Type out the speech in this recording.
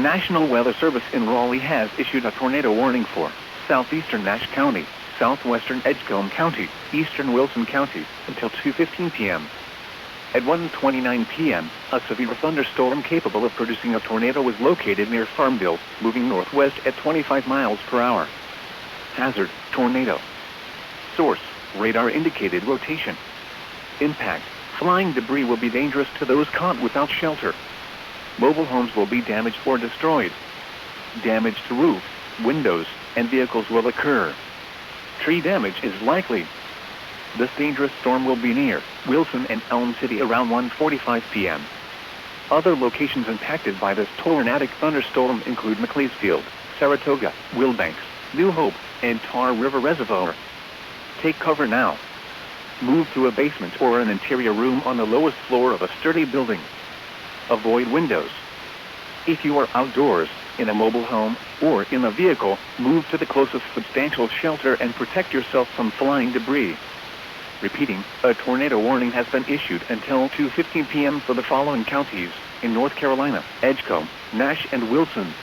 National Weather Service in Raleigh has issued a tornado warning for southeastern Nash County, southwestern Edgecombe County, eastern Wilson County, until 2:15 p.m. At 1:29 p.m., a severe thunderstorm capable of producing a tornado was located near Farmville, moving northwest at 25 miles per hour. Hazard, tornado. Source, radar indicated rotation. Impact, flying debris will be dangerous to those caught without shelter. Mobile homes will be damaged or destroyed. Damage to roofs, windows, and vehicles will occur. Tree damage is likely. This dangerous storm will be near Wilson and Elm City around 1:45 p.m. Other locations impacted by this tornadic thunderstorm include McLeesfield, Saratoga, Wilbanks, New Hope, and Tar River Reservoir. Take cover now. Move to a basement or an interior room on the lowest floor of a sturdy building. Avoid windows. If you are outdoors, in a mobile home, or in a vehicle, move to the closest substantial shelter and protect yourself from flying debris. Repeating, a tornado warning has been issued until 2:15 p.m. for the following counties in North Carolina: Edgecombe, Nash, and Wilson.